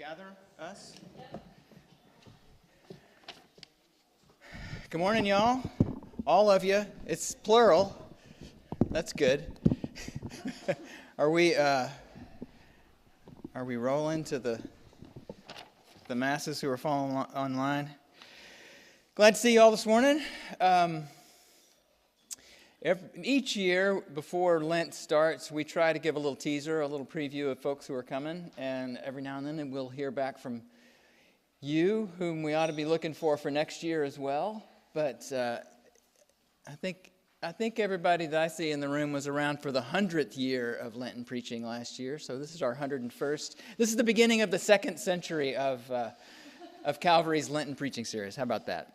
gather us? Good morning, y'all. All of you. It's plural. That's good. Are we rolling to the masses who are following online? Glad to see you all this morning. Each year before Lent starts, we try to give a little teaser, a little preview of folks who are coming, and every now and then we'll hear back from you, whom we ought to be looking for next year as well. But I think everybody that I see in the room was around for the 100th year of Lenten preaching last year, so this is our 101st. This is the beginning of the second century of Calvary's Lenten preaching series. How about that?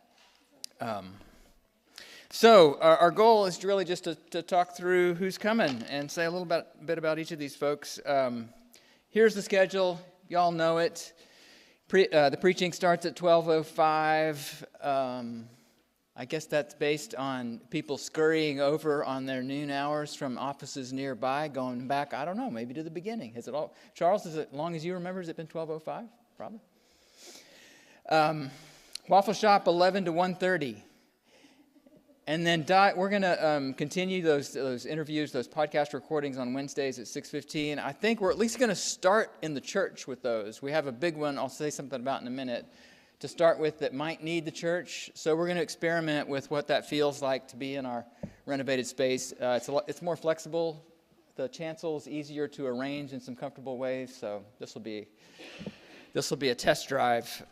So our goal is really just to talk through who's coming and say a little bit about each of these folks. Here's the schedule. Y'all know it. The preaching starts at 12:05. I guess that's based on people scurrying over on their noon hours from offices nearby, going back, I don't know, maybe to the beginning. Is it all, Charles, as long as you remember, has it been 12:05? Probably. Waffle Shop, 11 to 1:30. And then we're going to continue those interviews, those podcast recordings on Wednesdays at 6:15. I think we're at least going to start in the church with those. We have a big one I'll say something about in a minute to start with that might need the church. So we're going to experiment with what that feels like to be in our renovated space. It's more flexible. The chancel is easier to arrange in some comfortable ways. So this will be a test drive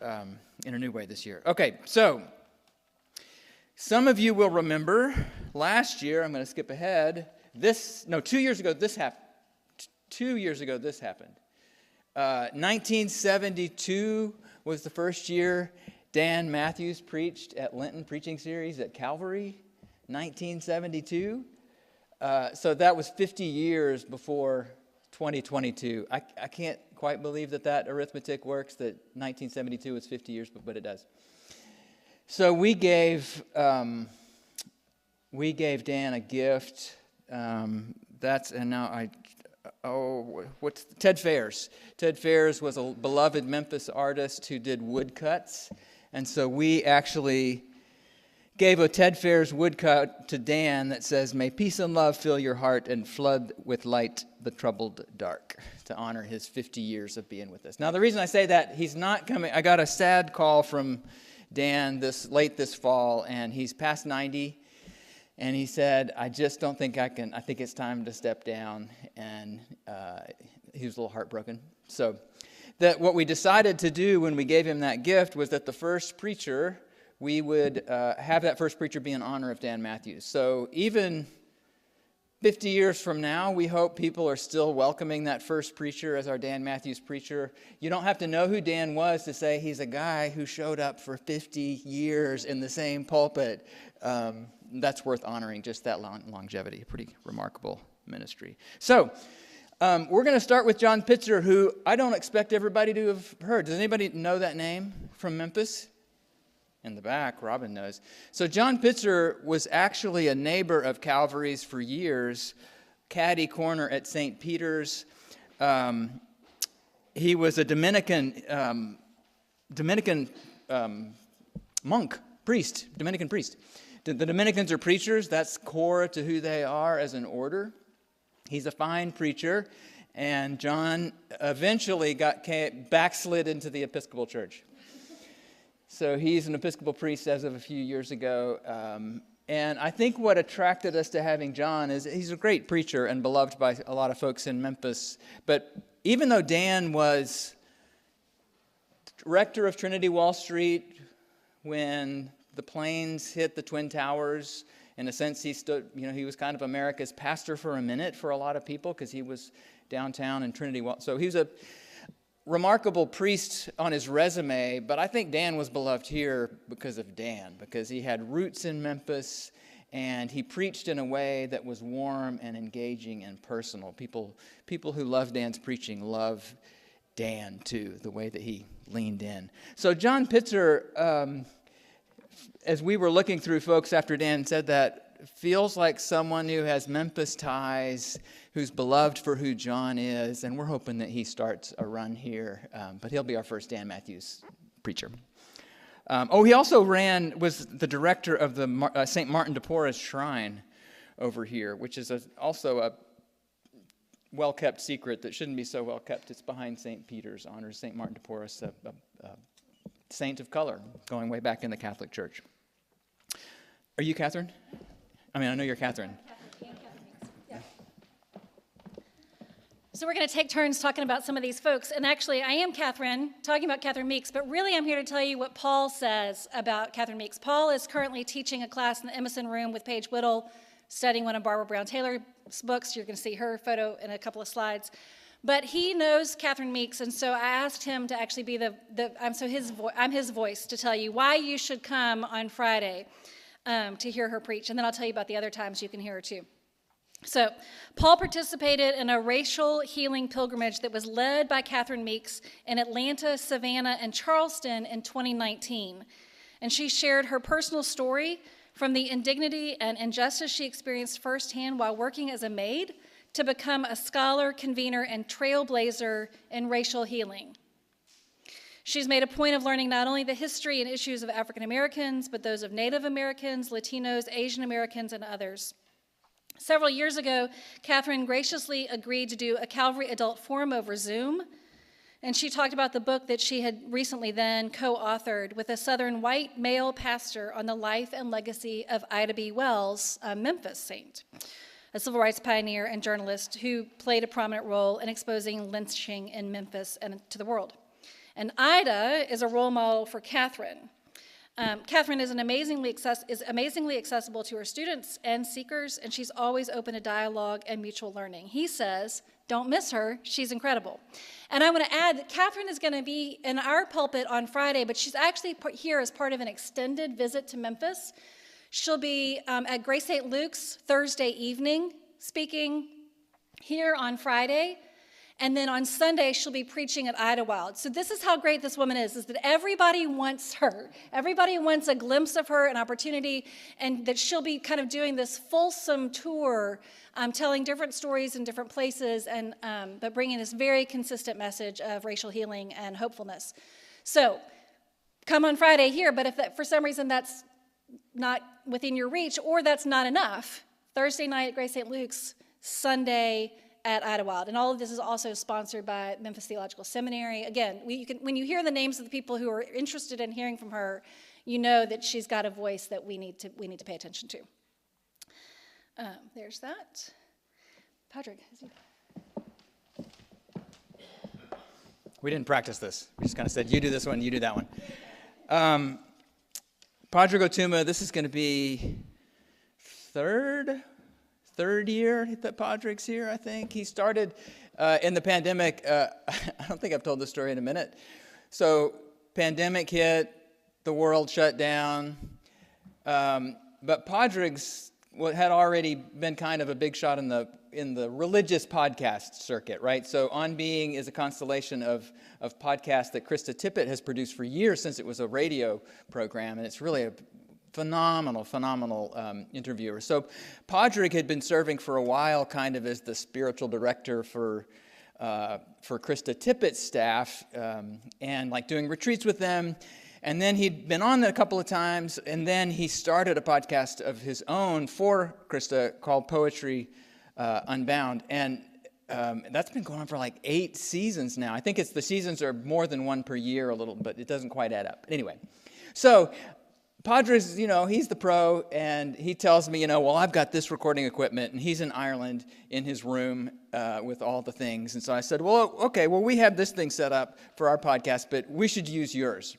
in a new way this year. Okay, so some of you will remember last year, I'm going to skip ahead, 2 years ago this happened. 2 years ago this happened. 1972 was the first year Dan Matthews preached at Lenten Preaching Series at Calvary, 1972. So that was 50 years before 2022. I can't quite believe that arithmetic works, that 1972 was 50 years, but it does. So we gave Dan a gift. What's Ted Fairs? Ted Fairs was a beloved Memphis artist who did woodcuts, and so we actually gave a Ted Fairs woodcut to Dan that says, "May peace and love fill your heart and flood with light the troubled dark," to honor his 50 years of being with us. Now, the reason I say that, he's not coming. I got a sad call from Dan late this fall, and he's past 90, and he said, I just don't think I can. I think it's time to step down, and he was a little heartbroken. So what we decided to do when we gave him that gift was that the first preacher, we would have that first preacher be in honor of Dan Matthews. So even 50 years from now, we hope people are still welcoming that first preacher as our Dan Matthews preacher. You don't have to know who Dan was to say he's a guy who showed up for 50 years in the same pulpit. That's worth honoring, just that longevity. A pretty remarkable ministry. So we're going to start with John Pitzer, who I don't expect everybody to have heard. Does anybody know that name from Memphis? In the back, Robin knows. So John Pitzer was actually a neighbor of Calvary's for years, caddy corner at St. Peter's. He was a Dominican monk, priest, Dominican priest. The Dominicans are preachers. That's core to who they are as an order. He's a fine preacher, and John eventually backslid into the Episcopal Church. So he's an Episcopal priest as of a few years ago. And I think what attracted us to having John is he's a great preacher and beloved by a lot of folks in Memphis. But even though Dan was rector of Trinity Wall Street when the planes hit the Twin Towers, in a sense he was kind of America's pastor for a minute for a lot of people because he was downtown in Trinity Wall. So he was a remarkable priest on his resume, but I think Dan was beloved here because of Dan, because he had roots in Memphis, and he preached in a way that was warm and engaging and personal. People who love Dan's preaching love Dan too, the way that he leaned in. So John Pitzer, as we were looking through folks after Dan said that, feels like someone who has Memphis ties, who's beloved for who John is, and we're hoping that he starts a run here, but he'll be our first Dan Matthews preacher. He also was the director of the St. Martin de Porres Shrine over here, which is also a well-kept secret that shouldn't be so well-kept. It's behind St. Peter's, honors St. Martin de Porres, a saint of color, going way back in the Catholic Church. Are you Catherine? I mean, I know you're Catherine. So we're going to take turns talking about some of these folks. And actually, I am Catherine, talking about Catherine Meeks, but really I'm here to tell you what Paul says about Catherine Meeks. Paul is currently teaching a class in the Emerson Room with Paige Whittle, studying one of Barbara Brown Taylor's books. You're going to see her photo in a couple of slides. But he knows Catherine Meeks, and so I asked him to actually be I'm his voice to tell you why you should come on Friday to hear her preach. And then I'll tell you about the other times you can hear her too. So, Paul participated in a racial healing pilgrimage that was led by Catherine Meeks in Atlanta, Savannah, and Charleston in 2019. And she shared her personal story from the indignity and injustice she experienced firsthand while working as a maid to become a scholar, convener, and trailblazer in racial healing. She's made a point of learning not only the history and issues of African Americans, but those of Native Americans, Latinos, Asian Americans, and others. Several years ago, Catherine graciously agreed to do a Calvary Adult Forum over Zoom, and she talked about the book that she had recently then co-authored with a Southern white male pastor on the life and legacy of Ida B. Wells, a Memphis saint, a civil rights pioneer and journalist who played a prominent role in exposing lynching in Memphis and to the world. And Ida is a role model for Catherine. Catherine is amazingly accessible to her students and seekers, and she's always open to dialogue and mutual learning. He says, don't miss her, she's incredible. And I want to add that Catherine is going to be in our pulpit on Friday, but she's actually here as part of an extended visit to Memphis. She'll be at Grace St. Luke's Thursday evening, speaking here on Friday. And then on Sunday, she'll be preaching at Idlewild. So this is how great this woman is that everybody wants her. Everybody wants a glimpse of her, an opportunity, and that she'll be kind of doing this fulsome tour, telling different stories in different places, and but bringing this very consistent message of racial healing and hopefulness. So come on Friday here, but if for some reason that's not within your reach or that's not enough, Thursday night at Grace St. Luke's, Sunday at Idlewild. And all of this is also sponsored by Memphis Theological Seminary. Again, when you hear the names of the people who are interested in hearing from her, you know that she's got a voice that we need to pay attention to. There's that. Patrick. We didn't practice this. We just kind of said, you do this one, you do that one. Padraig Otuma, this is going to be third year that Padraig's here, I think. He started in the pandemic. I don't think I've told this story in a minute. So pandemic hit, the world shut down. But Padraig's had already been kind of a big shot in the religious podcast circuit, right? So On Being is a constellation of podcasts that Krista Tippett has produced for years since it was a radio program, and it's really a phenomenal interviewer. So Padraig had been serving for a while kind of as the spiritual director for Krista Tippett's staff and like doing retreats with them. And then he'd been on a couple of times, and then he started a podcast of his own for Krista called Poetry Unbound. And that's been going on for like 8 seasons now. I think the seasons are more than one per year a little, but it doesn't quite add up. Anyway, so Padraig's, he's the pro, and he tells me, well, I've got this recording equipment, and he's in Ireland in his room with all the things. And so I said, well, okay, we have this thing set up for our podcast, but we should use yours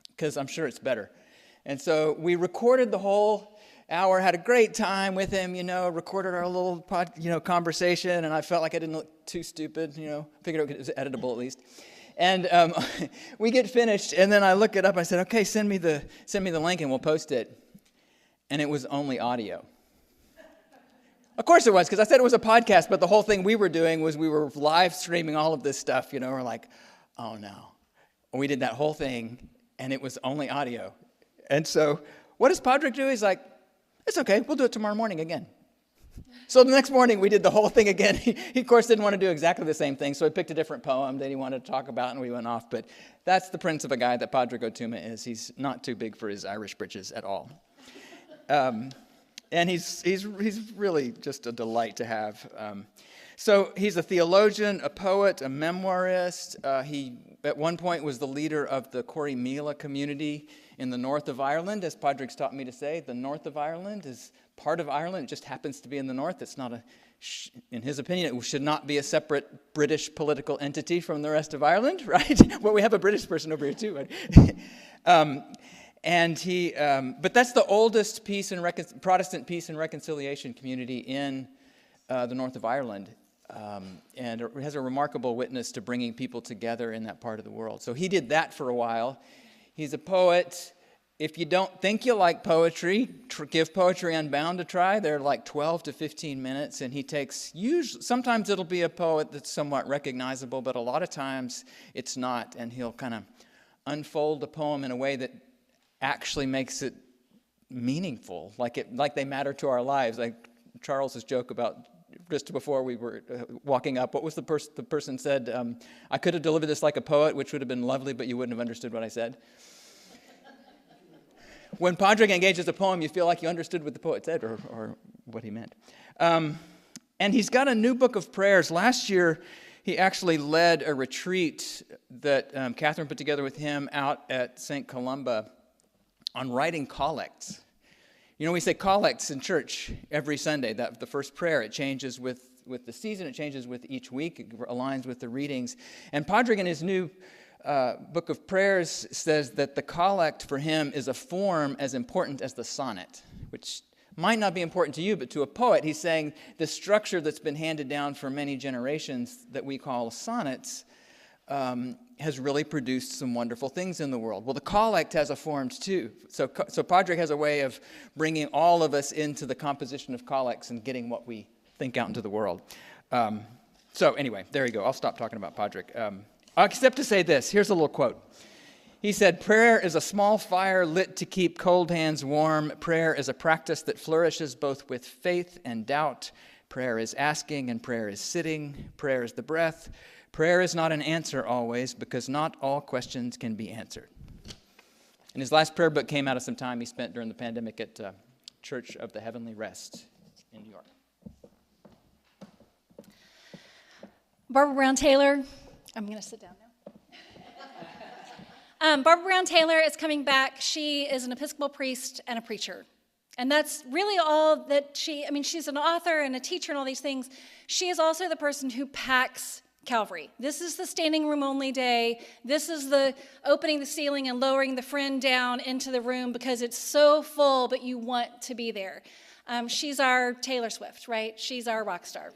because I'm sure it's better. And so we recorded the whole hour, had a great time with him, recorded our little conversation, and I felt like I didn't look too stupid, figured it was editable at least. And we get finished, and then I look it up. I said, "Okay, send me the link, and we'll post it." And it was only audio. Of course it was, because I said it was a podcast. But the whole thing we were doing was we were live streaming all of this stuff. We're like, "Oh no!" And we did that whole thing, and it was only audio. And so, what does Padraig do? He's like, "It's okay. We'll do it tomorrow morning again." So the next morning, we did the whole thing again. He, of course, didn't want to do exactly the same thing, so he picked a different poem that he wanted to talk about, and we went off. But that's the prince of a guy that Padre Gotuma is. He's not too big for his Irish britches at all. And he's really just a delight to have. So he's a theologian, a poet, a memoirist. He, at one point, was the leader of the Corrymeela community in the north of Ireland. As Padraig's taught me to say, the north of Ireland is part of Ireland. It just happens to be in the north. It's not in his opinion, it should not be a separate British political entity from the rest of Ireland, right? Well, we have a British person over here too, right? But that's the oldest Protestant peace and reconciliation community in the north of Ireland. And it has a remarkable witness to bringing people together in that part of the world. So he did that for a while. He's a poet. If you don't think you like poetry, give Poetry Unbound a try. They're like 12 to 15 minutes, and he takes, sometimes it'll be a poet that's somewhat recognizable, but a lot of times it's not, and he'll kind of unfold a poem in a way that actually makes it meaningful, like they matter to our lives. Like Charles's joke about just before we were walking up, what was the person said? I could have delivered this like a poet, which would have been lovely, but you wouldn't have understood what I said. When Padraig engages a poem, you feel like you understood what the poet said or what he meant. And he's got a new book of prayers. Last year, he actually led a retreat that Catherine put together with him out at St. Columba on writing collects. You know, we say collects in church every Sunday. That the first prayer, it changes with the season. It changes with each week. It aligns with the readings. And Padraig in his new book of prayers says that the collect for him is a form as important as the sonnet, which might not be important to you, but to a poet, he's saying the structure that's been handed down for many generations that we call sonnets has really produced some wonderful things in the world. Well, the collect has a form too. So Padraig has a way of bringing all of us into the composition of collects and getting what we think out into the world. So anyway, there you go. I'll stop talking about Padraig. Except to say this. Here's a little quote. He said, "Prayer is a small fire lit to keep cold hands warm. Prayer is a practice that flourishes both with faith and doubt. Prayer is asking and prayer is sitting. Prayer is the breath. Prayer is not an answer always because not all questions can be answered." And his last prayer book came out of some time he spent during the pandemic at Church of the Heavenly Rest in New York. Barbara Brown Taylor. I'm going to sit down now. Barbara Brown Taylor is coming back. She is an Episcopal priest and a preacher. And that's really all that she's an author and a teacher and all these things. She is also the person who packs Calvary. This is the standing room only day. This is the opening the ceiling and lowering the friend down into the room because it's so full, but you want to be there. She's our Taylor Swift, right? She's our rock star.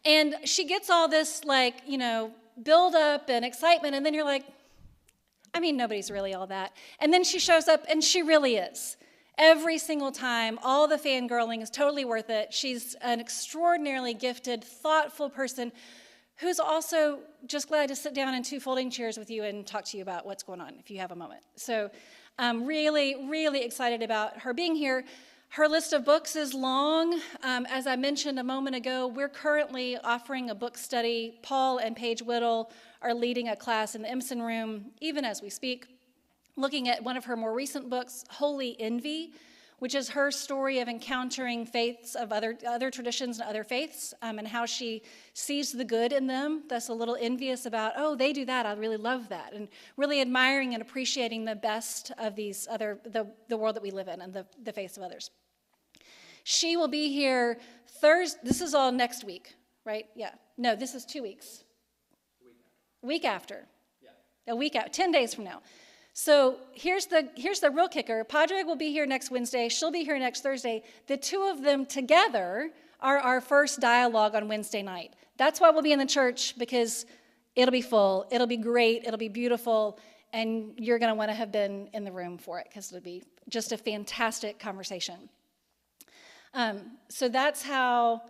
And she gets all this, build up and excitement, and then you're like, nobody's really all that. And then she shows up, and she really is. Every single time, all the fangirling is totally worth it. She's an extraordinarily gifted, thoughtful person who's also just glad to sit down in two folding chairs with you and talk to you about what's going on, if you have a moment. So I'm really, really excited about her being here. Her list of books is long. As I mentioned a moment ago, we're currently offering a book study. Paul and Paige Whittle are leading a class in the Emerson Room, even as we speak, looking at one of her more recent books, Holy Envy, which is her story of encountering faiths of other traditions and other faiths, and how she sees the good in them. That's a little envious about, oh, they do that, I really love that, and really admiring and appreciating the best of these the world that we live in and the faiths of others. She will be here Thursday. This is all next week, right? Yeah. No, this is 2 weeks. Week after. Yeah. A week out, 10 days from now. So here's the real kicker. Padraig will be here next Wednesday. She'll be here next Thursday. The two of them together are our first dialogue on Wednesday night. That's why we'll be in the church, because it'll be full. It'll be great. It'll be beautiful. And you're going to want to have been in the room for it, because it'll be just a fantastic conversation. So that's how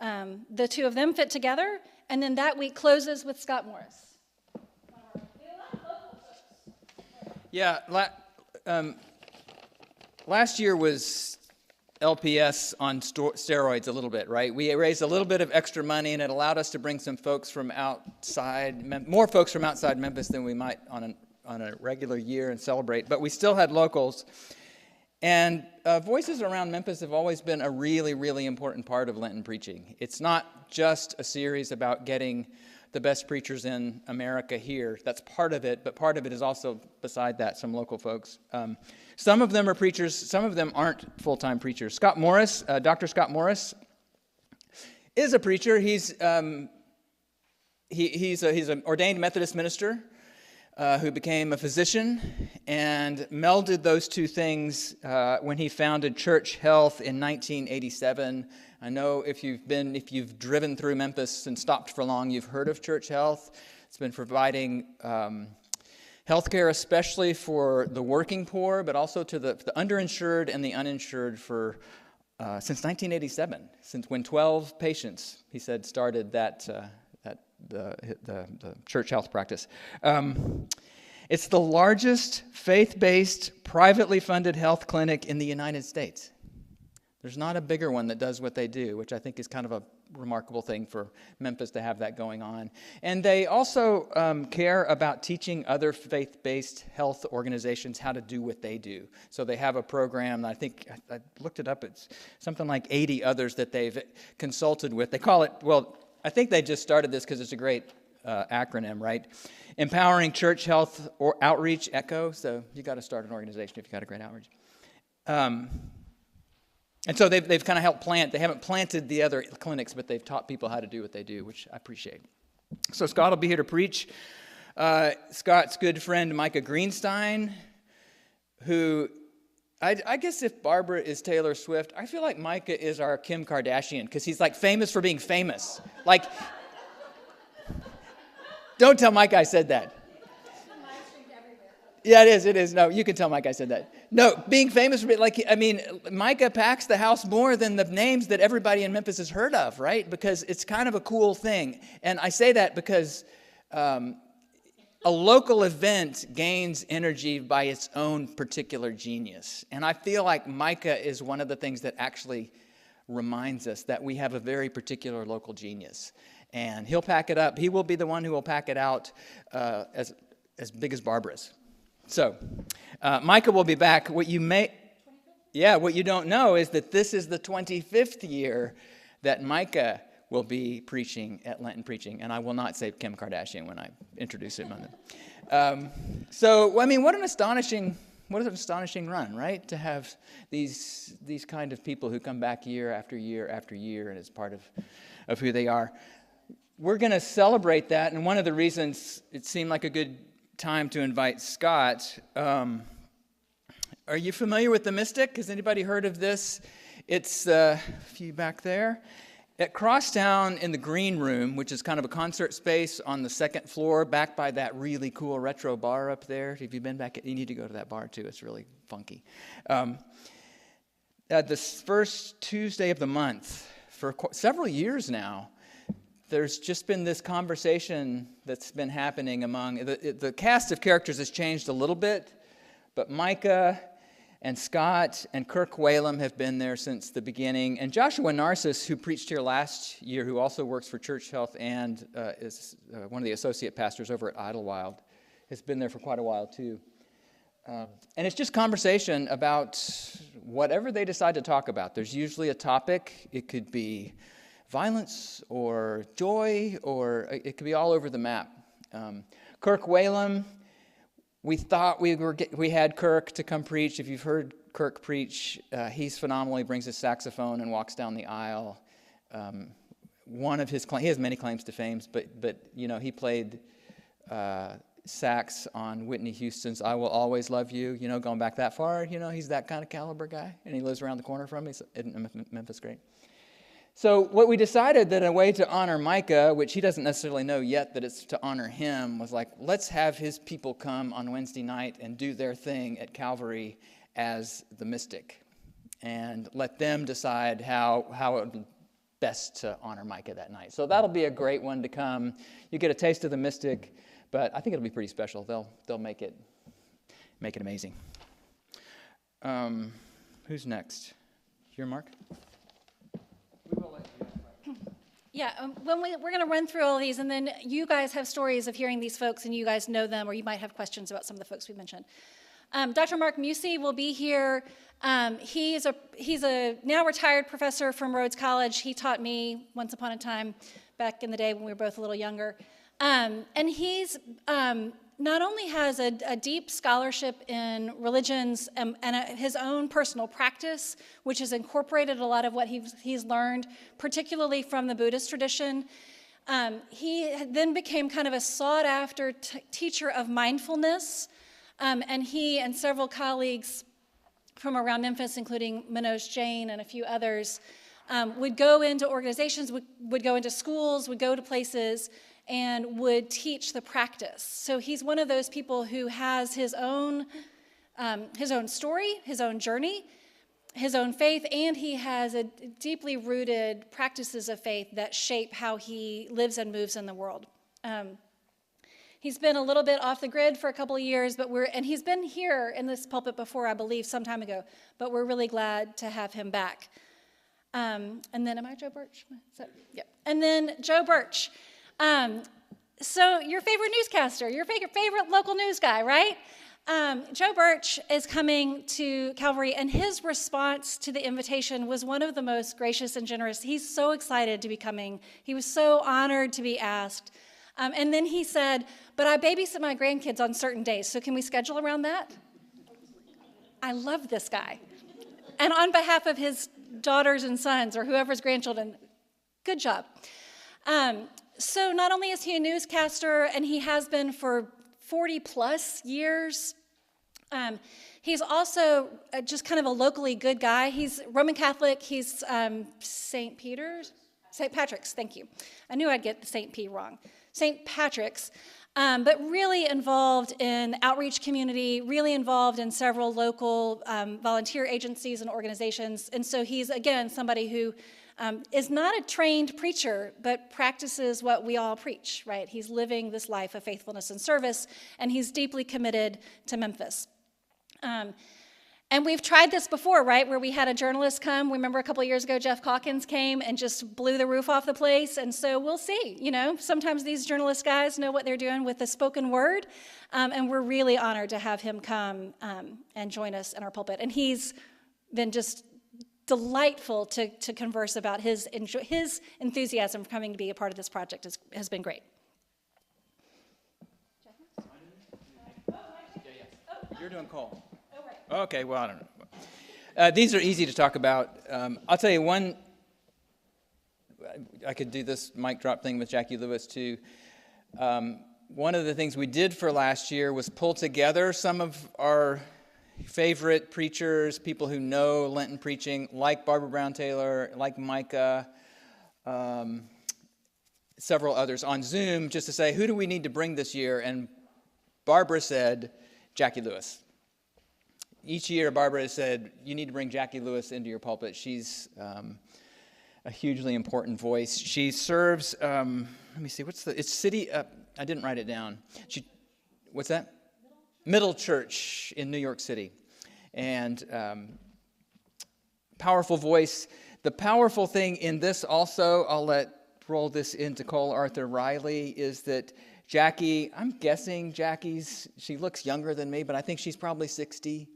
the two of them fit together. And then that week closes with Scott Morris. Yeah, last year was LPS on steroids a little bit, right? We raised a little bit of extra money, and it allowed us to bring some folks from outside, more folks from outside Memphis than we might on a regular year and celebrate. But we still had locals. And voices around Memphis have always been a really, really important part of Lenten preaching. It's not just a series about getting the best preachers in America here. That's part of it, but part of it is also, beside that, some local folks. Some of them are preachers, some of them aren't full-time preachers. Scott Morris, Dr. Scott Morris, is a preacher. He's an ordained Methodist minister who became a physician and melded those two things when he founded Church Health in 1987. I know if you've driven through Memphis and stopped for long, you've heard of Church Health. It's been providing health care, especially for the working poor, but also to the underinsured and the uninsured since 1987, since when 12 patients, he said, started the Church Health practice. It's the largest faith-based, privately funded health clinic in the United States. There's not a bigger one that does what they do, which I think is kind of a remarkable thing for Memphis to have that going on. And they also care about teaching other faith-based health organizations how to do what they do. So they have a program, I think, I looked it up, it's something like 80 others that they've consulted with. They call it, well, I think they just started this because it's a great acronym, right? Empowering Church Health or Outreach, ECHO. So you got to start an organization if you got a great outreach. And so they've kind of helped plant. They haven't planted the other clinics, but they've taught people how to do what they do, which I appreciate. So Scott will be here to preach. Scott's good friend Micah Greenstein, who I guess if Barbara is Taylor Swift, I feel like Micah is our Kim Kardashian because he's like famous for being famous. Like, don't tell Micah I said that. Yeah, it is. No, you can tell Micah I said that. No, being famous, Micah packs the house more than the names that everybody in Memphis has heard of, right? Because it's kind of a cool thing. And I say that because a local event gains energy by its own particular genius. And I feel like Micah is one of the things that actually reminds us that we have a very particular local genius. And he'll pack it up. He will be the one who will pack it out as big as Barbara's. So, Micah will be back. What you don't know is that this is the 25th year that Micah will be preaching at Lenten Preaching, and I will not say Kim Kardashian when I introduce him on it. What an astonishing run, right? To have these kind of people who come back year after year after year, and it's part of who they are. We're going to celebrate that, and one of the reasons it seemed like a good time to invite Scott. Are you familiar with the Mystic? Has anybody heard of this? It's a few back there. At Crosstown in the green room, which is kind of a concert space on the second floor, back by that really cool retro bar up there. If you've been back, you need to go to that bar too. It's really funky. This first Tuesday of the month, for several years now, there's just been this conversation that's been happening among, the cast of characters has changed a little bit, but Micah and Scott and Kirk Whalum have been there since the beginning, and Joshua Narcissus, who preached here last year, who also works for Church Health and is one of the associate pastors over at Idlewild, has been there for quite a while too. And it's just conversation about whatever they decide to talk about. There's usually a topic. It could be violence or joy, or it could be all over the map. Kirk Whalum, we thought we had Kirk to come preach. If you've heard Kirk preach, he's phenomenal. He brings his saxophone and walks down the aisle. One of his he has many claims to fame, but he played sax on Whitney Houston's "I Will Always Love You." Going back that far, he's that kind of caliber guy, and he lives around the corner from me. He's in Memphis, great. So what we decided that a way to honor Micah, which he doesn't necessarily know yet that it's to honor him, was like, let's have his people come on Wednesday night and do their thing at Calvary as the Mystic, and let them decide how it would be best to honor Micah that night. So that'll be a great one to come. You get a taste of the Mystic, but I think it'll be pretty special. They'll make it amazing. Who's next? Here, Mark. Yeah, we're going to run through all these, and then you guys have stories of hearing these folks, and you guys know them, or you might have questions about some of the folks we mentioned. Dr. Mark Musey will be here. He's a now retired professor from Rhodes College. He taught me once upon a time back in the day when we were both a little younger. And he's not only has a deep scholarship in religions and his own personal practice, which has incorporated a lot of what he's learned, particularly from the Buddhist tradition. He then became kind of a sought-after teacher of mindfulness, and he and several colleagues from around Memphis, including Manoj Jain and a few others, would go into organizations, would go into schools, would go to places, and would teach the practice. So he's one of those people who has his own story, his own journey, his own faith, and he has a deeply rooted practices of faith that shape how he lives and moves in the world. He's been a little bit off the grid for a couple of years, and he's been here in this pulpit before, I believe, some time ago, but we're really glad to have him back. And then, am I Joe Birch? Yeah. And then Joe Birch. So your favorite newscaster, your favorite local news guy, right? Joe Birch is coming to Calvary, and his response to the invitation was one of the most gracious and generous. He's so excited to be coming. He was so honored to be asked. And then he said, but I babysit my grandkids on certain days, so can we schedule around that? I love this guy. And on behalf of his daughters and sons, or whoever's grandchildren, good job. So not only is he a newscaster, and he has been for 40 plus years, he's also just kind of a locally good guy. He's Roman Catholic. He's St. Patrick's, thank you. I knew I'd get the St. P wrong. St. Patrick's, but really involved in outreach community, really involved in several local volunteer agencies and organizations. And so he's, again, somebody who is not a trained preacher, but practices what we all preach, right? He's living this life of faithfulness and service, and he's deeply committed to Memphis. And we've tried this before, right, where we had a journalist come. Remember a couple of years ago, Jeff Calkins came and just blew the roof off the place. And so we'll see, sometimes these journalist guys know what they're doing with the spoken word. And we're really honored to have him come and join us in our pulpit. And he's been just delightful to converse about. His enthusiasm for coming to be a part of this project has been great. You're doing Cole. Okay, well, I don't know. These are easy to talk about. I'll tell you one, I could do this mic drop thing with Jackie Lewis too. One of the things we did for last year was pull together some of our favorite preachers, people who know Lenten preaching, like Barbara Brown Taylor, like Micah, several others on Zoom, just to say, who do we need to bring this year? And Barbara said, Jackie Lewis. Each year, Barbara has said, you need to bring Jackie Lewis into your pulpit. She's a hugely important voice. She serves, let me see, it's City, I didn't write it down. What's that? Middle Church in New York City. And powerful voice. The powerful thing in this also, I'll roll this into Cole Arthur Riley, is that Jackie, I'm guessing she looks younger than me, but I think she's probably 60.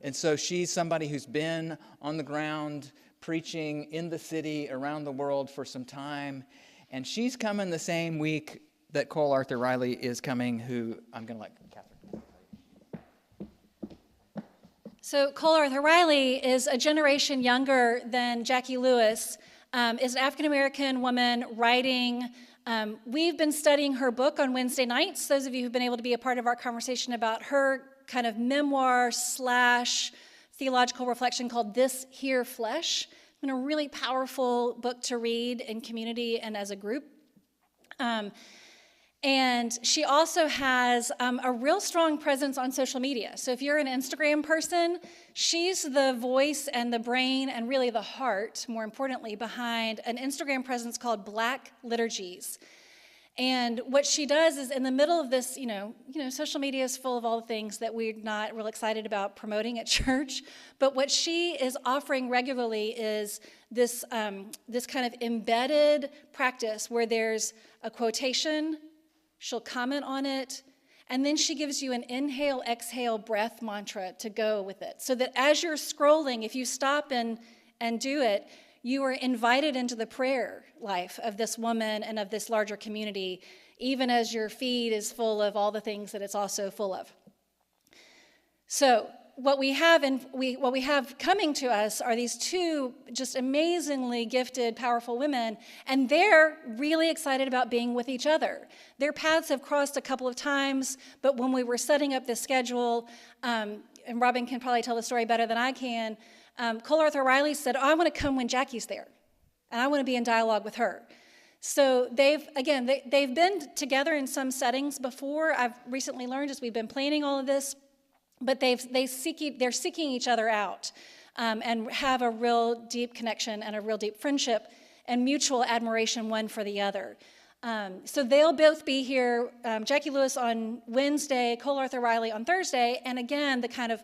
And so she's somebody who's been on the ground preaching in the city, around the world for some time. And she's coming the same week that Cole Arthur Riley is coming, who I'm going to let Catherine. So Cole Arthur Riley is a generation younger than Jackie Lewis, is an African-American woman writing. We've been studying her book on Wednesday nights. Those of you who've been able to be a part of our conversation about her kind of memoir / theological reflection called This Here Flesh. It's been a really powerful book to read in community and as a group. And she also has a real strong presence on social media. So if you're an Instagram person, she's the voice and the brain and really the heart, more importantly, behind an Instagram presence called Black Liturgies. And what she does is in the middle of this, social media is full of all the things that we're not real excited about promoting at church. But what she is offering regularly is this kind of embedded practice where there's a quotation, she'll comment on it, and then she gives you an inhale, exhale, breath mantra to go with it. So that as you're scrolling, if you stop and do it, you are invited into the prayer life of this woman and of this larger community, even as your feed is full of all the things that it's also full of. So what we have coming to us are these two just amazingly gifted, powerful women, and they're really excited about being with each other. Their paths have crossed a couple of times, but when we were setting up the schedule, and Robin can probably tell the story better than I can, Cole Arthur Riley said, I want to come when Jackie's there, and I want to be in dialogue with her. So they've been together in some settings before. I've recently learned as we've been planning all of this, but they're seeking each other out and have a real deep connection and a real deep friendship and mutual admiration one for the other. So they'll both be here, Jackie Lewis on Wednesday, Cole Arthur Riley on Thursday, and again, the kind of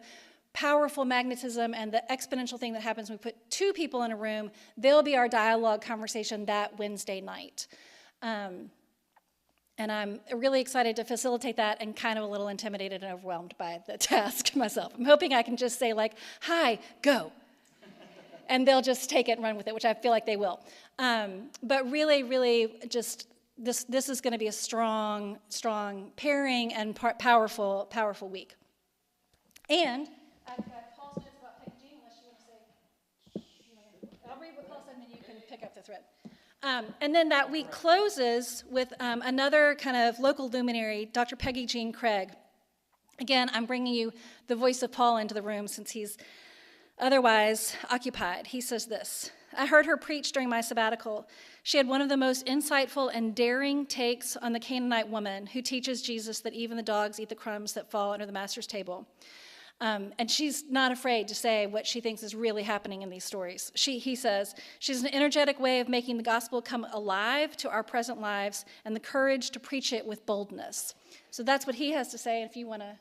powerful magnetism and the exponential thing that happens when we put two people in a room, they'll be our dialogue conversation that Wednesday night. And I'm really excited to facilitate that and kind of a little intimidated and overwhelmed by the task myself. I'm hoping I can just say hi, go. And they'll just take it and run with it, which I feel like they will. But really, really just this is going to be a strong pairing and powerful week. And I've got Paul's notes about Peggy Jean, unless you want to say, I'll read what Paul said, and then you can pick up the thread. And then that week closes with another kind of local luminary, Dr. Peggy Jean Craig. Again, I'm bringing you the voice of Paul into the room since he's otherwise occupied. He says this, I heard her preach during my sabbatical. She had one of the most insightful and daring takes on the Canaanite woman who teaches Jesus that even the dogs eat the crumbs that fall under the master's table. And she's not afraid to say what she thinks is really happening in these stories. He says, she's an energetic way of making the gospel come alive to our present lives and the courage to preach it with boldness. So that's what he has to say. And if you want to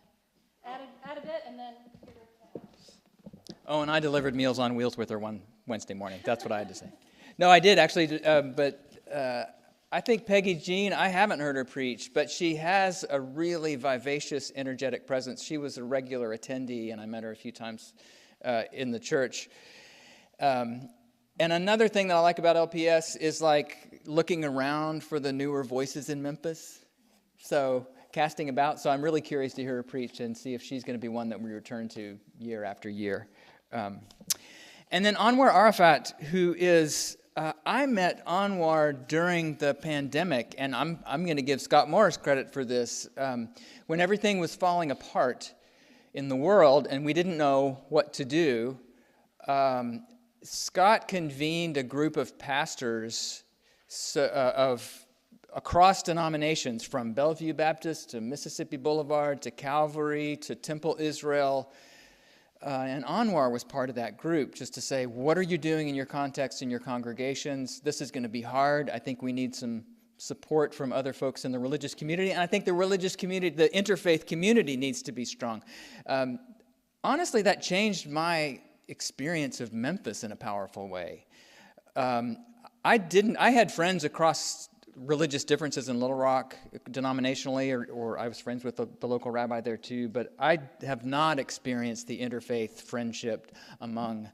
add a bit and then... Oh, and I delivered Meals on Wheels with her one Wednesday morning. That's what I had to say. No, I did actually, but I think Peggy Jean, I haven't heard her preach, but she has a really vivacious, energetic presence. She was a regular attendee, and I met her a few times in the church. And another thing that I like about LPS is looking around for the newer voices in Memphis. So casting about. So I'm really curious to hear her preach and see if she's going to be one that we return to year after year. And then Anwar Arafat, who is... I met Anwar during the pandemic, and I'm going to give Scott Morris credit for this. When everything was falling apart in the world and we didn't know what to do, Scott convened a group of pastors across denominations, from Bellevue Baptist to Mississippi Boulevard to Calvary to Temple Israel. And Anwar was part of that group, just to say, what are you doing in your context, in your congregations? This is going to be hard. I think we need some support from other folks in the religious community. And I think the religious community, the interfaith community, needs to be strong. Honestly, that changed my experience of Memphis in a powerful way. I had friends across religious differences in Little Rock denominationally, or I was friends with the local rabbi there too, but I have not experienced the interfaith friendship among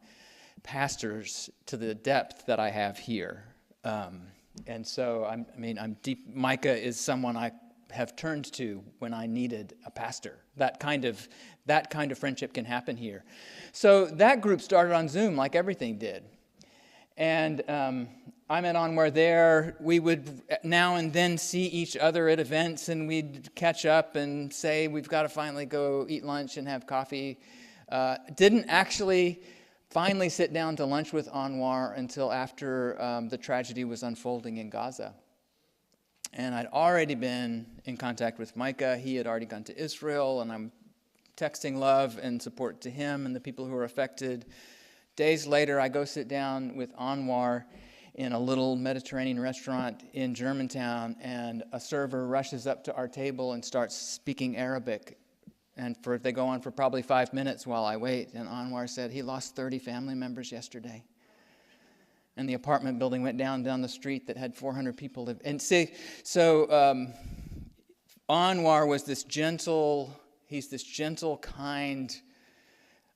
pastors to the depth that I have here. And so, I'm deep. Micah is someone I have turned to when I needed a pastor. That kind of friendship can happen here. So that group started on Zoom like everything did. And I met Anwar there. We would now and then see each other at events, and we'd catch up and say, we've got to finally go eat lunch and have coffee. Didn't actually finally sit down to lunch with Anwar until after the tragedy was unfolding in Gaza. And I'd already been in contact with Micah. He had already gone to Israel, and I'm texting love and support to him and the people who were affected. Days later, I go sit down with Anwar, in a little Mediterranean restaurant in Germantown, and a server rushes up to our table and starts speaking Arabic. And they go on for probably 5 minutes while I wait. And Anwar said he lost 30 family members yesterday. And the apartment building went down the street that had 400 people live. And Anwar was this gentle, kind,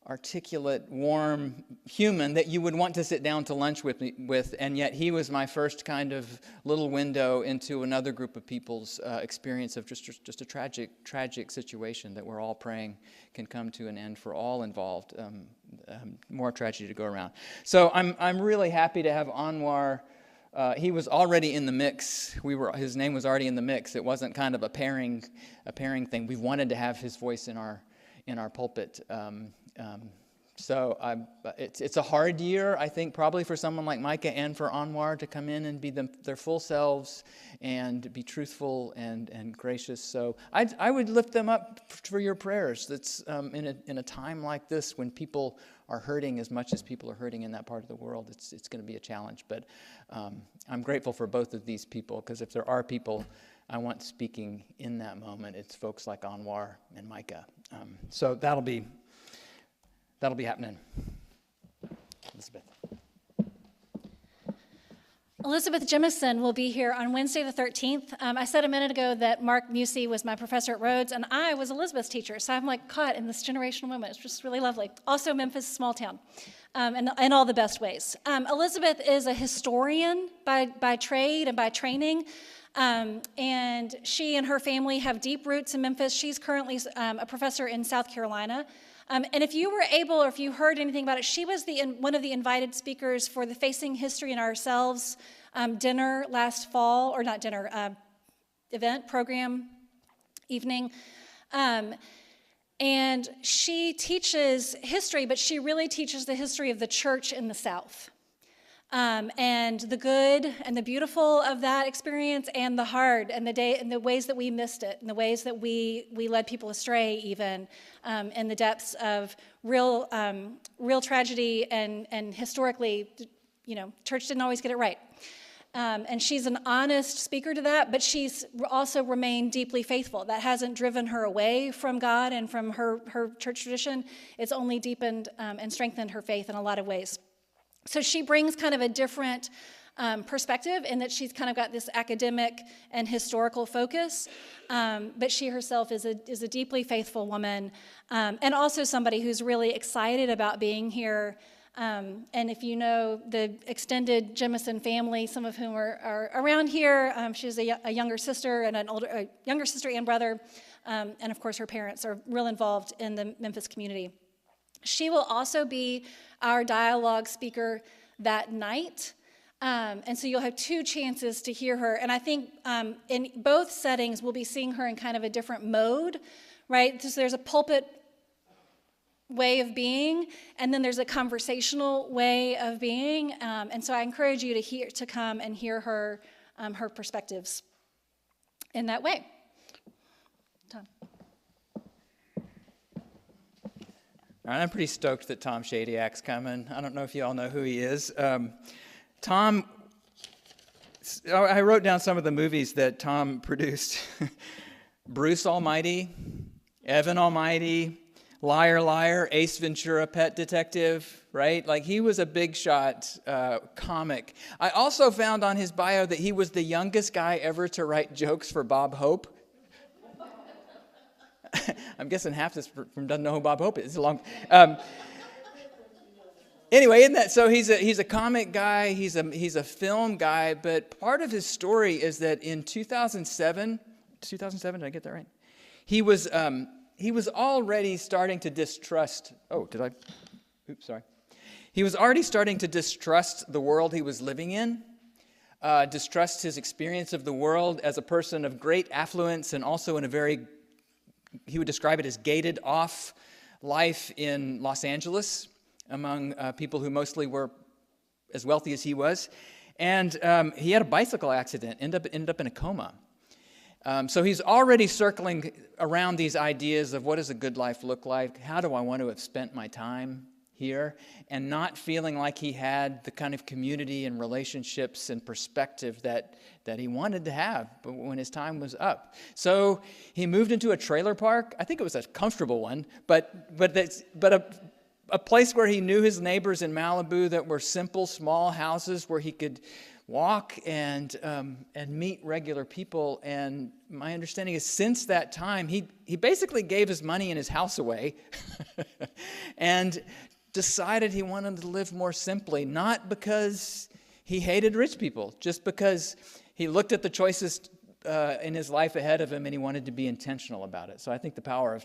articulate, warm human that you would want to sit down to lunch with, and yet he was my first kind of little window into another group of people's experience of just a tragic situation that we're all praying can come to an end for all involved. More tragedy to go around. So I'm really happy to have Anwar. He was already in the mix. His name was already in the mix. It wasn't kind of a pairing thing. We wanted to have his voice in our pulpit. So it's a hard year, I think, probably for someone like Micah and for Anwar to come in and be their full selves and be truthful and gracious. So I would lift them up for your prayers. That's in a time like this when people are hurting as much as people are hurting in that part of the world. It's going to be a challenge. But I'm grateful for both of these people, because if there are people I want speaking in that moment, it's folks like Anwar and Micah. So that'll be happening. Elizabeth Jemison will be here on Wednesday the 13th. I said a minute ago that Mark Musey was my professor at Rhodes, and I was Elizabeth's teacher, so I'm like caught in this generational moment. It's just really lovely. Also, Memphis, small town, in all the best ways. Elizabeth is a historian by trade and by training, and she and her family have deep roots in Memphis. She's currently a professor in South Carolina. And if you were able, or if you heard anything about it, she was one of the invited speakers for the Facing History and Ourselves dinner last fall, or not dinner, event, program, evening. And she teaches history, but she really teaches the history of the church in the South. And the good and the beautiful of that experience, and the hard, and the ways that we missed it, and the ways that we led people astray, even in the depths of real tragedy, and historically, church didn't always get it right. And she's an honest speaker to that, but she's also remained deeply faithful. That hasn't driven her away from God and from her church tradition. It's only deepened and strengthened her faith in a lot of ways. So she brings kind of a different perspective, in that she's kind of got this academic and historical focus, but she herself is a deeply faithful woman, and also somebody who's really excited about being here. And if you know the extended Jemison family, some of whom are around here, she has a younger sister and a younger sister and brother, and of course her parents are real involved in the Memphis community. She will also be our dialogue speaker that night. And so you'll have 2 chances to hear her. And I think in both settings, we'll be seeing her in kind of a different mode, right? So there's a pulpit way of being, and then there's a conversational way of being. And so I encourage you to come and hear her perspectives in that way. Tom. I'm pretty stoked that Tom Shadyack's coming. I don't know if you all know who he is. Tom, I wrote down some of the movies that Tom produced. Bruce Almighty, Evan Almighty, Liar Liar, Ace Ventura, Pet Detective, right? Like, he was a big shot comic. I also found on his bio that he was the youngest guy ever to write jokes for Bob Hope. I'm guessing half this room doesn't know who Bob Hope is. It's a long. Anyway, isn't that so? He's a comic guy. He's a film guy. But part of his story is that in 2007, did I get that right? He was already starting to distrust. He was already starting to distrust the world he was living in. Distrust his experience of the world as a person of great affluence, and also in a very, he would describe it as gated off life in Los Angeles among people who mostly were as wealthy as he was. And he had a bicycle accident, ended up in a coma. So he's already circling around these ideas of what does a good life look like? How do I want to have spent my time? here and not feeling like he had the kind of community and relationships and perspective that he wanted to have when his time was up. So he moved into a trailer park. I think it was a comfortable one, but a place where he knew his neighbors in Malibu, that were simple, small houses where he could walk and meet regular people. And my understanding is since that time, he basically gave his money and his house away and decided he wanted to live more simply, not because he hated rich people, just because he looked at the choices in his life ahead of him and he wanted to be intentional about it. So I think the power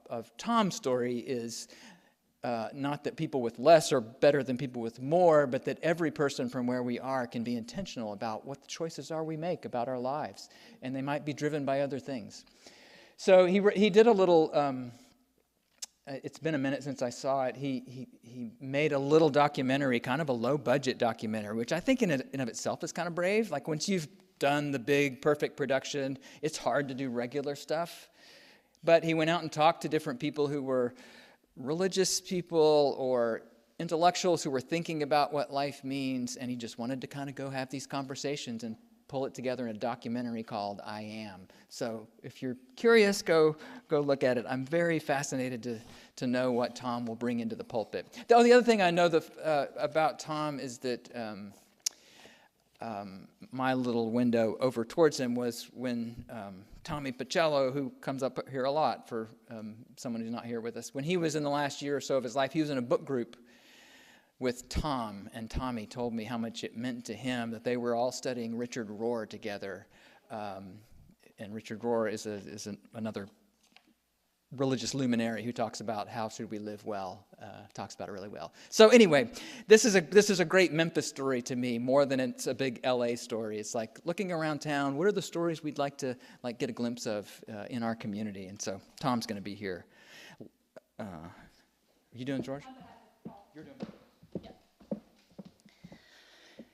of Tom's story is not that people with less are better than people with more, but that every person from where we are can be intentional about what the choices are we make about our lives, and they might be driven by other things. So he did a little. It's been a minute since I saw it. He made a little documentary, kind of a low-budget documentary, which I think in of itself is kind of brave. Like once you've done the big, perfect production, it's hard to do regular stuff. But he went out and talked to different people who were religious people or intellectuals who were thinking about what life means, and he just wanted to kind of go have these conversations and pull it together in a documentary called I Am. So if you're curious, go look at it. I'm very fascinated to know what Tom will bring into the pulpit. The other thing I know about Tom is that my little window over towards him was when Tommy Pacello, who comes up here a lot for someone who's not here with us, when he was in the last year or so of his life, he was in a book group with Tom, and Tommy told me how much it meant to him that they were all studying Richard Rohr together. And Richard Rohr is another religious luminary who talks about how should we live well, talks about it really well. So anyway, this is a great Memphis story to me, more than it's a big LA story. It's like looking around town, what are the stories we'd like to get a glimpse of in our community? And so Tom's going to be here. Are you doing, George? You're doing it.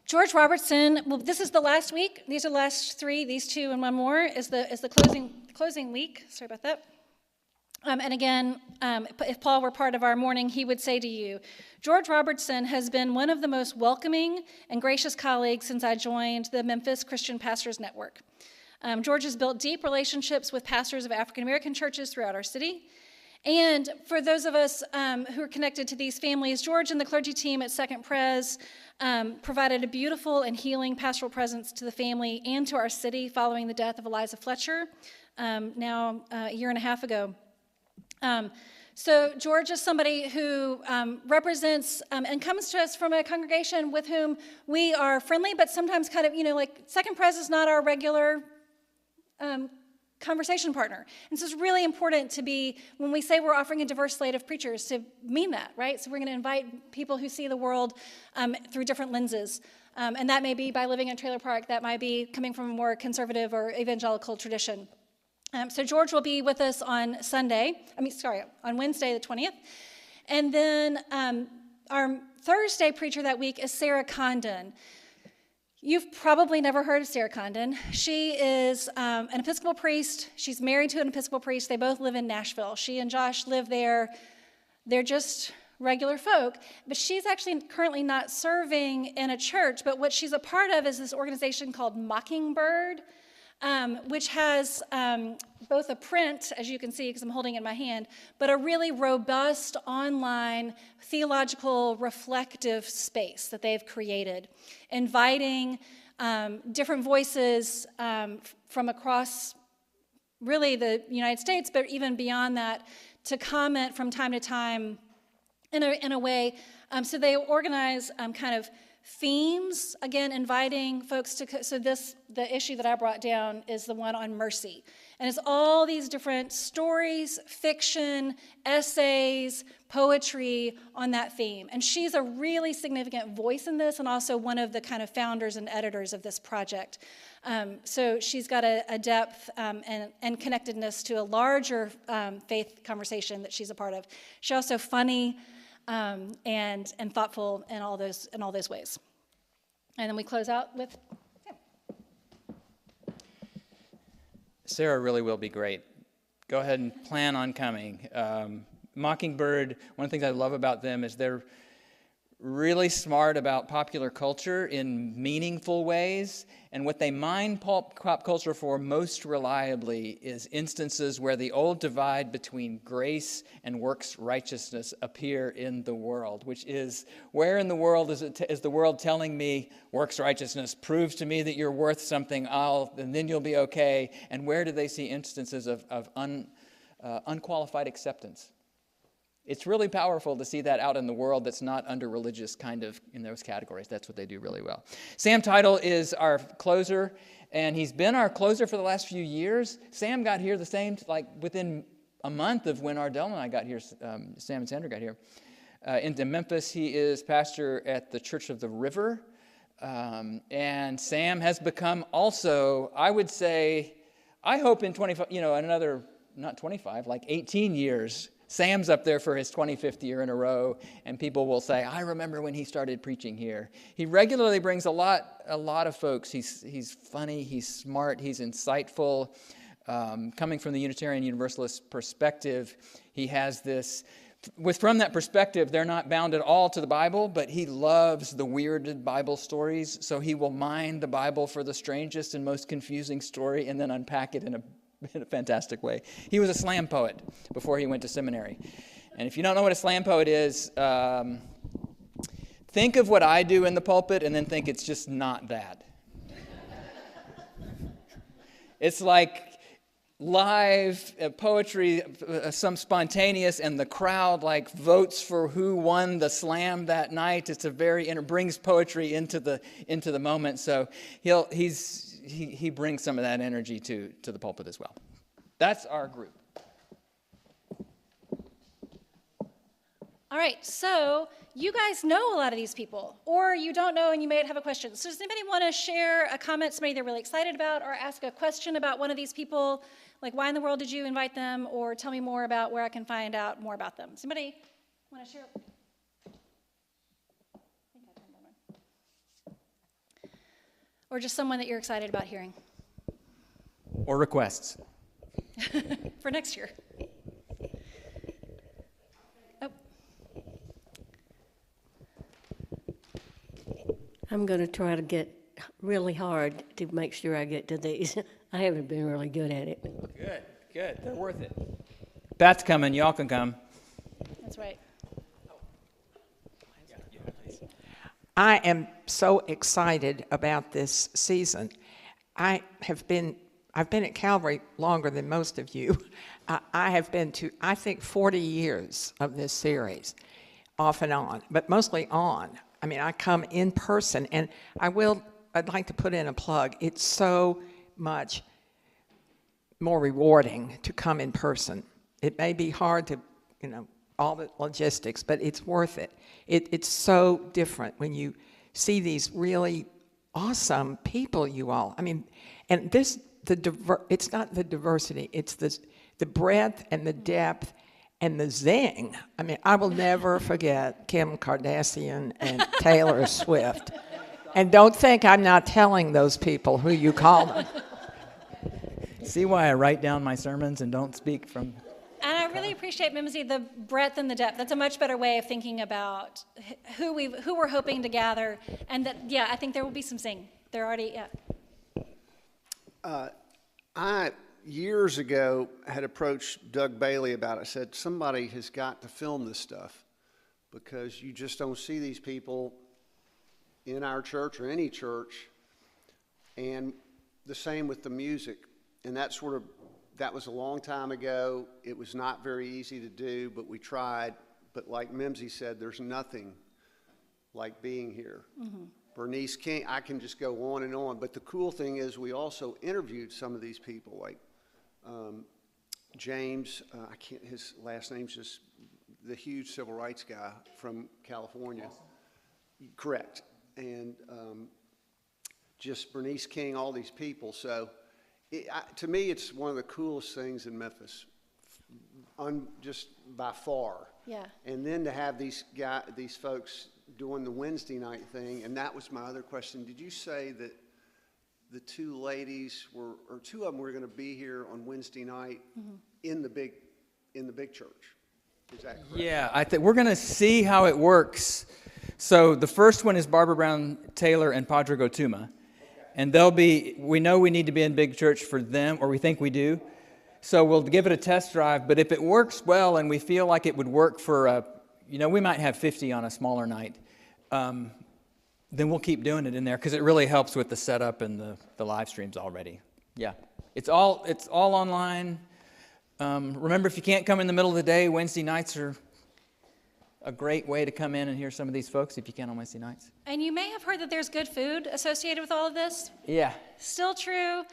George Robertson, well, this is the last week. These are the last three. These two and one more is the closing week. Sorry about that. And again, if Paul were part of our morning, he would say to you, George Robertson has been one of the most welcoming and gracious colleagues since I joined the Memphis Christian Pastors Network. George has built deep relationships with pastors of African American churches throughout our city. And for those of us who are connected to these families, George and the clergy team at Second Pres provided a beautiful and healing pastoral presence to the family and to our city following the death of Eliza Fletcher now a year and a half ago. So George is somebody who represents and comes to us from a congregation with whom we are friendly, but sometimes kind of, like Second Pres is not our regular conversation partner. And so it's really important to be, when we say we're offering a diverse slate of preachers, to mean that, right? So we're going to invite people who see the world through different lenses. And that may be by living in a trailer park, that might be coming from a more conservative or evangelical tradition. So George will be with us on Wednesday the 20th. And then our Thursday preacher that week is Sarah Condon. You've probably never heard of Sarah Condon. She is an Episcopal priest. She's married to an Episcopal priest. They both live in Nashville. She and Josh live there. They're just regular folk. But she's actually currently not serving in a church, but what she's a part of is this organization called Mockingbird, which has both a print, as you can see because I'm holding it in my hand, but a really robust online theological reflective space that they've created, inviting different voices from across really the United States, but even beyond that, to comment from time to time in a way. So they organize kind of themes, again, inviting folks to, the issue that I brought down is the one on mercy. And it's all these different stories, fiction, essays, poetry on that theme. And she's a really significant voice in this and also one of the kind of founders and editors of this project. So she's got a depth and connectedness to a larger faith conversation that she's a part of. She's also funny, and thoughtful in all those ways. And then we close out with Sam. Sarah really will be great. Go ahead and plan on coming. Mockingbird, one of the things I love about them is they're really smart about popular culture in meaningful ways, and what they mine pop culture for most reliably is instances where the old divide between grace and works righteousness appear in the world, which is, where in the world is the world telling me works righteousness, proves to me that you're worth something, and then you'll be okay, and where do they see instances of unqualified acceptance? It's really powerful to see that out in the world that's not under religious kind of in those categories. That's what they do really well. Sam Teitel is our closer, and he's been our closer for the last few years. Sam got here the same, like within a month of when Ardell and I got here, Sam and Sandra got here. Into Memphis, he is pastor at the Church of the River. And Sam has become also, I would say, I hope in 25, another, not 25, like 18 years, Sam's up there for his 25th year in a row, and people will say, I remember when he started preaching here. He regularly brings a lot of folks. He's funny, he's smart, he's insightful. Coming from the Unitarian Universalist perspective, he has this, from that perspective, they're not bound at all to the Bible, but he loves the weirded Bible stories, so he will mine the Bible for the strangest and most confusing story and then unpack it in a fantastic way. He was a slam poet before he went to seminary. And if you don't know what a slam poet is, think of what I do in the pulpit and then think it's just not that. It's like live poetry, some spontaneous, and the crowd like votes for who won the slam that night. It's it brings poetry into the moment. So he brings some of that energy to the pulpit as well. That's our group. All right, so you guys know a lot of these people, or you don't know and you may have a question. So does anybody want to share a comment, somebody they're really excited about, or ask a question about one of these people? Like, why in the world did you invite them, or tell me more about where I can find out more about them? Somebody want to share? Or just someone that you're excited about hearing? Or requests. For next year. Oh. I'm going to try to get really hard to make sure I get to these. I haven't been really good at it. Good. They're worth it. Beth's coming. Y'all can come. That's right. I am so excited about this season. I've been at Calvary longer than most of you. I have been to, I think, 40 years of this series, off and on, but mostly on. I mean, I come in person, and I'd like to put in a plug. It's so much more rewarding to come in person. It may be hard to, all the logistics, but it's worth it. It's so different when you see these really awesome people, you all. I mean, and it's not the diversity, it's the breadth and the depth and the zing. I mean, I will never forget Kim Kardashian and Taylor Swift. And don't think I'm not telling those people who you call them. See why I write down my sermons and don't speak from... And I really appreciate, Mimsy, the breadth and the depth. That's a much better way of thinking about who we're hoping to gather. And that, yeah, I think there will be some sing. They're already, yeah. I, years ago, had approached Doug Bailey about it. I said, somebody has got to film this stuff because you just don't see these people in our church or any church. And the same with the music. And that was a long time ago. It was not very easy to do, but we tried. But like Mimsy said, there's nothing like being here. Mm-hmm. Bernice King, I can just go on and on. But the cool thing is we also interviewed some of these people, like James, his last name's just the huge civil rights guy from California. Awesome. Correct. And just Bernice King, all these people. So to me, it's one of the coolest things in Memphis, just by far. Yeah. And then to have these folks doing the Wednesday night thing, and that was my other question. Did you say that the two ladies or two of them were going to be here on Wednesday night mm-hmm. in the big church? Is that correct? Yeah, I think we're going to see how it works. So the first one is Barbara Brown Taylor and Padre Gotuma. And we know we need to be in big church for them, or we think we do. So we'll give it a test drive. But if it works well and we feel like it would work for, we might have 50 on a smaller night, then we'll keep doing it in there because it really helps with the setup and the live streams already. Yeah, it's all online. Remember, if you can't come in the middle of the day, Wednesday nights are a great way to come in and hear some of these folks if you can on Wednesday nights. And you may have heard that there's good food associated with all of this. Yeah. Still true.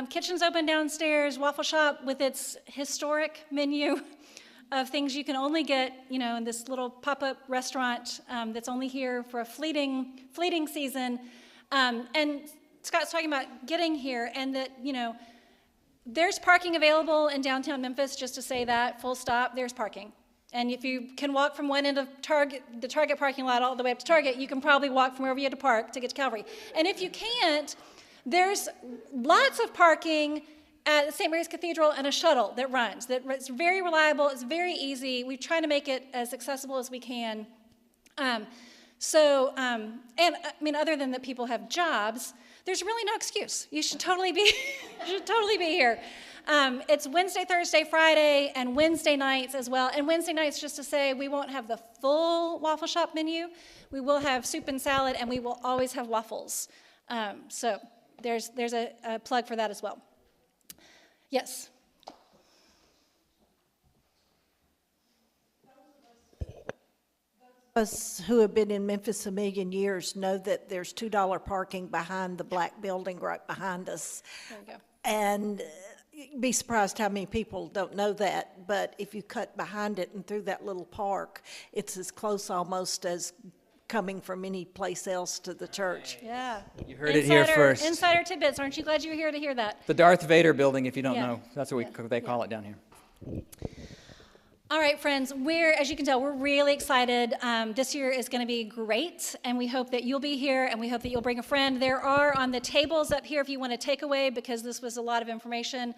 Kitchen's open downstairs, Waffle Shop with its historic menu of things you can only get, in this little pop-up restaurant that's only here for a fleeting season. And Scott's talking about getting here and that, there's parking available in downtown Memphis, just to say that, full stop, there's parking. And if you can walk from one end of the Target parking lot all the way up to Target, you can probably walk from wherever you had to park to get to Calvary. And if you can't, there's lots of parking at the St. Mary's Cathedral and a shuttle that runs. It's very reliable, it's very easy. We try to make it as accessible as we can. Other than that people have jobs, there's really no excuse. You should totally be here. It's Wednesday, Thursday, Friday, and Wednesday nights as well. And Wednesday nights, just to say, we won't have the full Waffle Shop menu. We will have soup and salad, and we will always have waffles. So there's a plug for that as well. Yes. Us who have been in Memphis a million years know that there's $2 parking behind the black building right behind us. There you go. And you'd be surprised how many people don't know that, but if you cut behind it and through that little park, it's as close almost as coming from any place else to the church. Yeah. You heard it here first. Insider tidbits. Aren't you glad you were here to hear that? The Darth Vader building, if you don't Yeah. know. That's what they call it down here. All right, friends, as you can tell, we're really excited. This year is going to be great, and we hope that you'll be here, and we hope that you'll bring a friend. There are on the tables up here if you want to take away, because this was a lot of information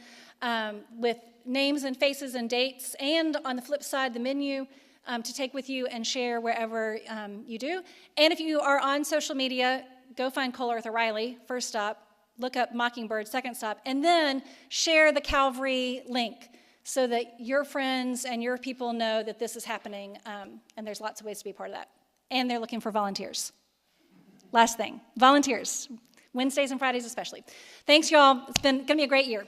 with names and faces and dates, and on the flip side, the menu to take with you and share wherever you do. And if you are on social media, go find Cole Arthur Riley, first stop, look up Mockingbird, second stop, and then share the Calvary link, so that your friends and your people know that this is happening, and there's lots of ways to be a part of that. And they're looking for volunteers. Last thing, volunteers, Wednesdays and Fridays especially. Thanks, y'all. It's going to be a great year.